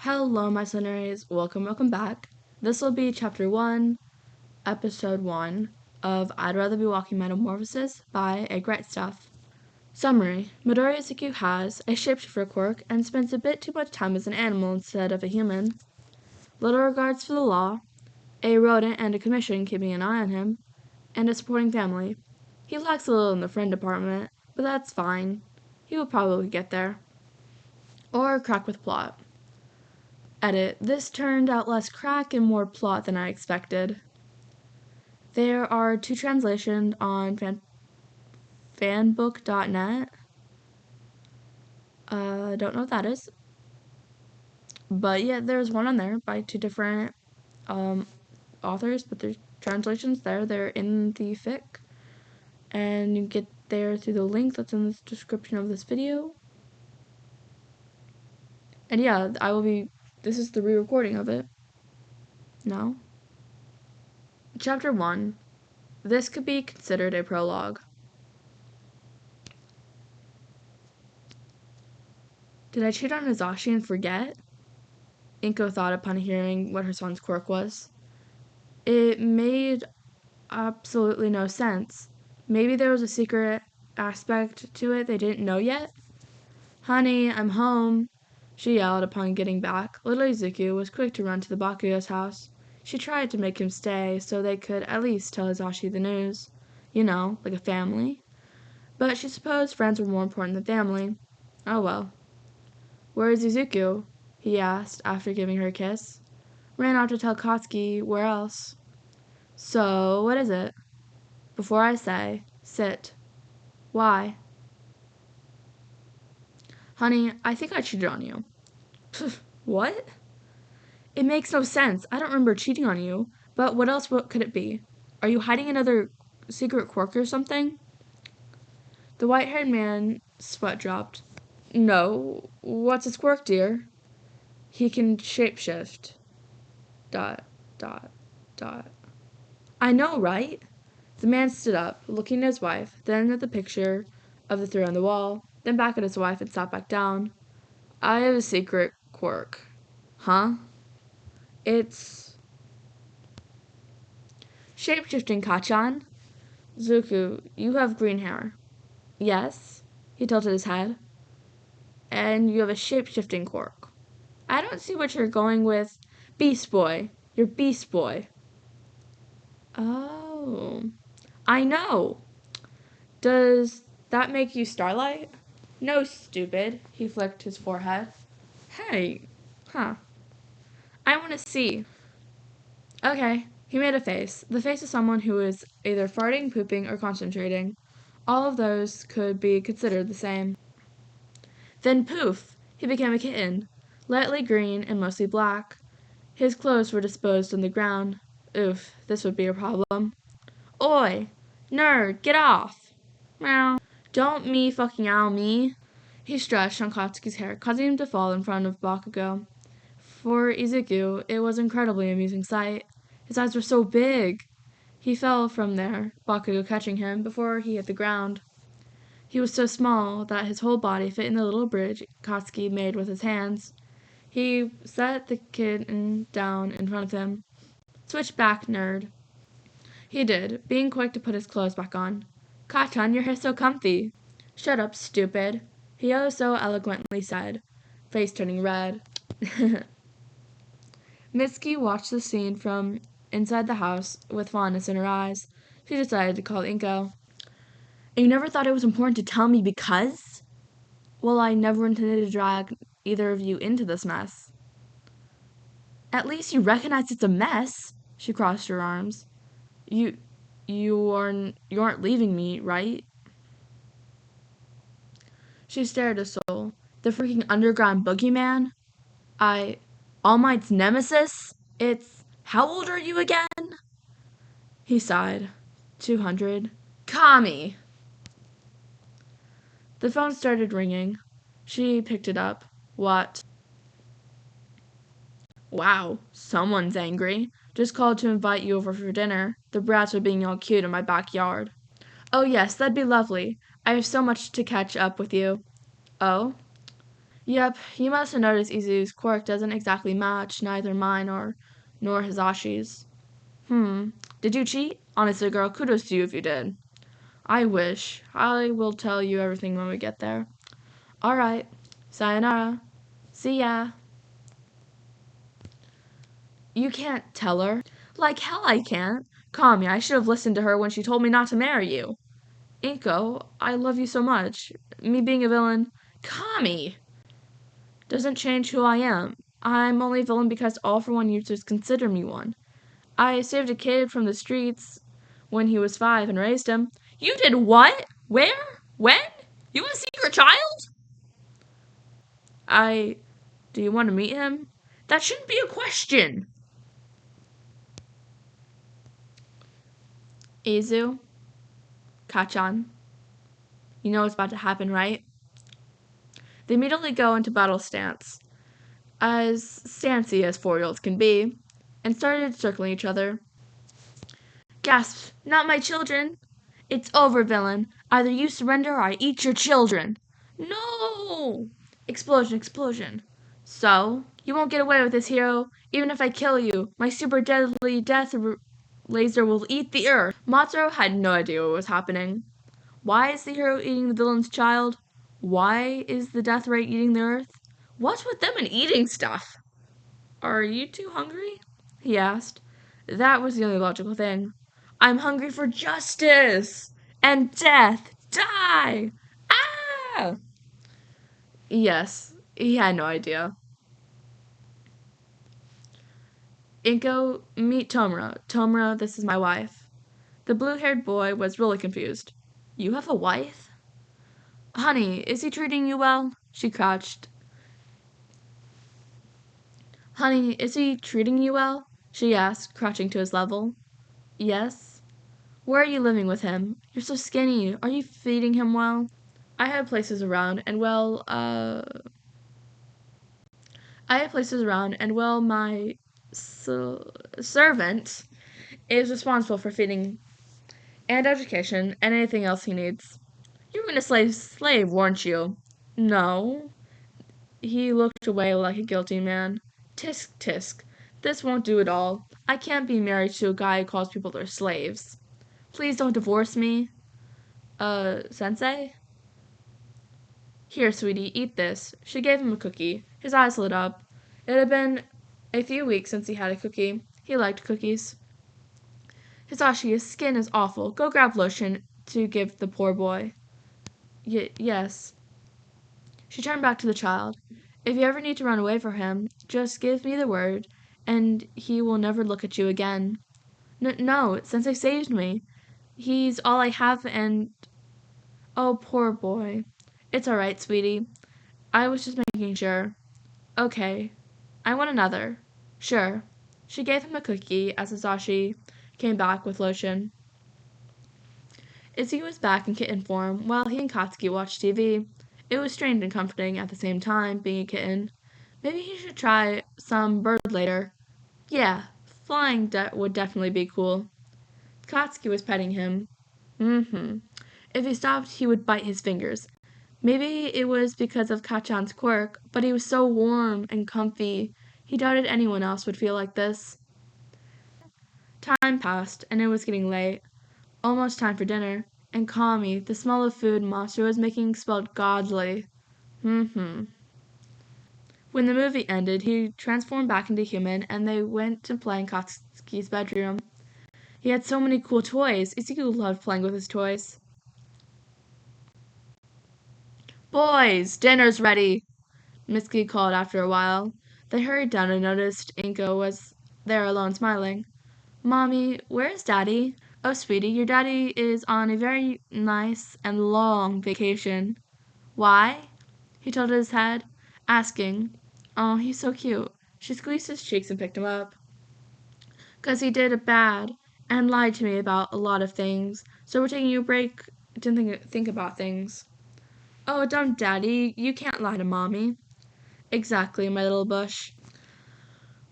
Hello, my listeners. Welcome back. This will be Chapter 1, Episode 1 of I'd Rather Be Walking Metamorphosis by A Great Stuff. Summary. Midoriya Izuku has a shapeshifter quirk and spends a bit too much time as an animal instead of a human. Little regards for the law, a rodent and a commission keeping an eye on him, and a supporting family. He lacks a little in the friend department, but that's fine. He will probably get there. Or crack with plot. Edit. This turned out less crack and more plot than I expected. There are 2 translations on fanbook.net. Don't know what that is. But yeah, there's one on there by 2 different authors, but there's translations there. They're in the fic. And you get there through the link that's in the description of this video. And yeah, this is the re-recording of it. No? Chapter 1. This could be considered a prologue. Did I cheat on Hizashi and forget? Inko thought upon hearing what her son's quirk was. It made absolutely no sense. Maybe there was a secret aspect to it they didn't know yet? Honey, I'm home, she yelled upon getting back. Little Izuku was quick to run to the Bakugo's house. She tried to make him stay so they could at least tell Hizashi the news. You know, like a family. But she supposed friends were more important than family. Oh well. Where is Izuku? He asked after giving her a kiss. Ran out to tell Katsuki where else. So, what is it? Before I say, sit. Why? Honey, I think I cheated on you. What? It makes no sense. I don't remember cheating on you. But what could it be? Are you hiding another secret quirk or something? The white-haired man's sweat dropped. No. What's his quirk, dear? He can shapeshift. ... I know, right? The man stood up, looking at his wife, then at the picture of the 3 on the wall, then back at his wife and sat back down. I have a secret quirk. Huh? It's shapeshifting, Kachan. Zuku, you have green hair. Yes. He tilted his head. And you have a shapeshifting quirk. I don't see what you're going with. Beast Boy. You're Beast Boy. Oh. I know. Does that make you Starlight? No, stupid. He flicked his forehead. Hey. Huh. I want to see. Okay. He made a face. The face of someone who is either farting, pooping, or concentrating. All of those could be considered the same. Then poof! He became a kitten. Lightly green and mostly black. His clothes were disposed on the ground. Oof, this would be a problem. Oi! Nerd, get off! Meow. Don't me fucking ow me. He stretched on Katsuki's hair, causing him to fall in front of Bakugo. For Izuku, it was an incredibly amusing sight. His eyes were so big. He fell from there, Bakugo catching him before he hit the ground. He was so small that his whole body fit in the little bridge Katsuki made with his hands. He set the kitten down in front of him. Switch back, nerd. He did, being quick to put his clothes back on. Kachan, your hair's so comfy. Shut up, stupid, he oh so eloquently said, face turning red. Mitsuki watched the scene from inside the house with fondness in her eyes. She decided to call Inko. And you never thought it was important to tell me because? Well, I never intended to drag either of you into this mess. At least you recognize it's a mess, she crossed her arms. You aren't leaving me, right? She stared at Soul. The freaking underground boogeyman? All Might's nemesis? How old are you again? He sighed. 200. Kami! The phone started ringing. She picked it up. What? Wow, someone's angry. Just called to invite you over for dinner. The brats are being all cute in my backyard. Oh yes, that'd be lovely. I have so much to catch up with you. Oh? Yep, you must have noticed Izu's quirk doesn't exactly match neither mine nor Hisashi's. Did you cheat? Honestly, girl, kudos to you if you did. I wish. I will tell you everything when we get there. Alright. Sayonara. See ya. You can't tell her. Like hell I can't. Kami, I should have listened to her when she told me not to marry you. Inko, I love you so much. Me being a villain. Kami! Doesn't change who I am. I'm only a villain because All For One users consider me one. I saved a kid from the streets when he was 5 and raised him. You did what? Where? When? You a secret child? Do you want to meet him? That shouldn't be a question. Izu, Kachan, you know what's about to happen, right? They immediately go into battle stance, as stancy as 4-year-olds can be, and started circling each other. Gasp, not my children! It's over, villain. Either you surrender or I eat your children. No! Explosion, explosion. So, you won't get away with this, hero. Even if I kill you, my super deadly death laser will eat the earth. Matsuro had no idea what was happening. Why is the hero eating the villain's child? Why is the death ray eating the earth? What's with them and eating stuff? Are you too hungry? He asked. That was the only logical thing. I'm hungry for justice and death. Die! Ah! Yes, he had no idea. Inko, meet Tomura. Tomura, this is my wife. The blue-haired boy was really confused. You have a wife? Honey, is he treating you well? She crouched. Honey, is he treating you well? She asked, crouching to his level. Yes. Where are you living with him? You're so skinny. Are you feeding him well? I have places around, and my servant is responsible for feeding and education and anything else he needs. You were gonna slave, weren't you? No. He looked away like a guilty man. Tisk, tisk. This won't do at all. I can't be married to a guy who calls people their slaves. Please don't divorce me. Sensei? Here, sweetie, eat this. She gave him a cookie. His eyes lit up. It had been a few weeks since he had a cookie. He liked cookies. Hisashi, his skin is awful. Go grab lotion to give the poor boy. Yes. She turned back to the child. If you ever need to run away from him, just give me the word, and he will never look at you again. No, Sensei saved me. He's all I have and... Oh, poor boy. It's all right, sweetie. I was just making sure. Okay. I want another. Sure. She gave him a cookie as Hisashi came back with lotion. Izzy was back in kitten form while he and Katsuki watched TV. It was strange and comforting at the same time, being a kitten. Maybe he should try some bird later. Yeah, flying would definitely be cool. Katsuki was petting him. If he stopped, he would bite his fingers. Maybe it was because of Kachan's quirk, but he was so warm and comfy. He doubted anyone else would feel like this. Time passed, and it was getting late. Almost time for dinner. And Kami, the smell of food Master was making smelled godly. When the movie ended, he transformed back into human, and they went to play in Katsuki's bedroom. He had so many cool toys. Izuku loved playing with his toys. Boys, dinner's ready, Mitsuki called after a while. They hurried down and noticed Inko was there alone smiling. Mommy, where's Daddy? Oh, sweetie, your daddy is on a very nice and long vacation. Why? He tilted his head, asking. Oh, he's so cute. She squeezed his cheeks and picked him up. 'Cause he did bad and lied to me about a lot of things, so we're taking a break to think about things. Oh, don't, Daddy. You can't lie to Mommy. Exactly, my little bush.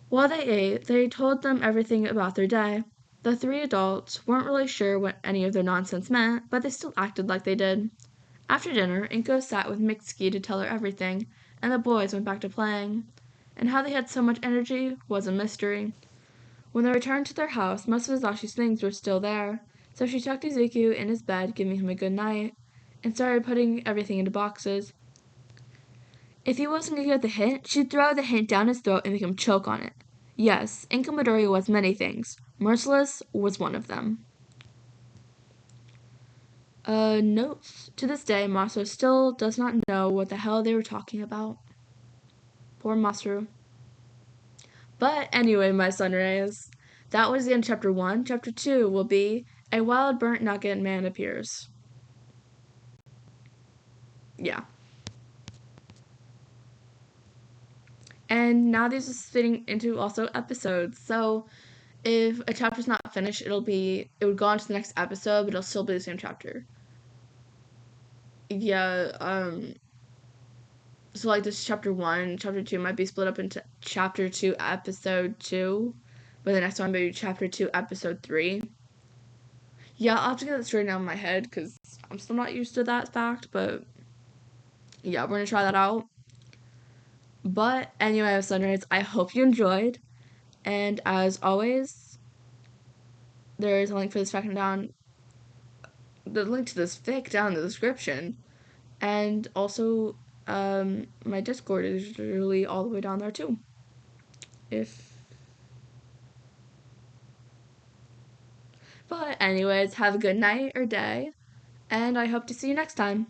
While they ate, they told them everything about their day. The 3 adults weren't really sure what any of their nonsense meant, but they still acted like they did. After dinner, Inko sat with Mitsuki to tell her everything. and the boys went back to playing. And how they had so much energy was a mystery. When they returned to their house, most of Azashi's things were still there, so she tucked Izuku in his bed, giving him a good night, and started putting everything into boxes. If he wasn't going to get the hint, she'd throw the hint down his throat and make him choke on it. Yes, Inka Midoriya was many things. Merciless was one of them. Notes. To this day, Masaru still does not know what the hell they were talking about. Poor Masaru. But anyway, my sunrays, that was the end of chapter 1. Chapter 2 will be A Wild Burnt Nugget Man Appears. Yeah. And now these are fitting into also episodes. So if a chapter's not finished, it would go on to the next episode, but it'll still be the same chapter. Yeah, so like this chapter 1, chapter 2 might be split up into chapter 2, episode 2, but the next one might be chapter 2, episode 3. Yeah, I'll have to get that straightened out in my head, because I'm still not used to that fact, but yeah, we're gonna try that out. But anyway, Sunrise, I hope you enjoyed, and as always, there's a link for this fact down, the link to this fic down in the description, and also, my Discord is literally all the way down there too. But anyways, have a good night or day, and I hope to see you next time.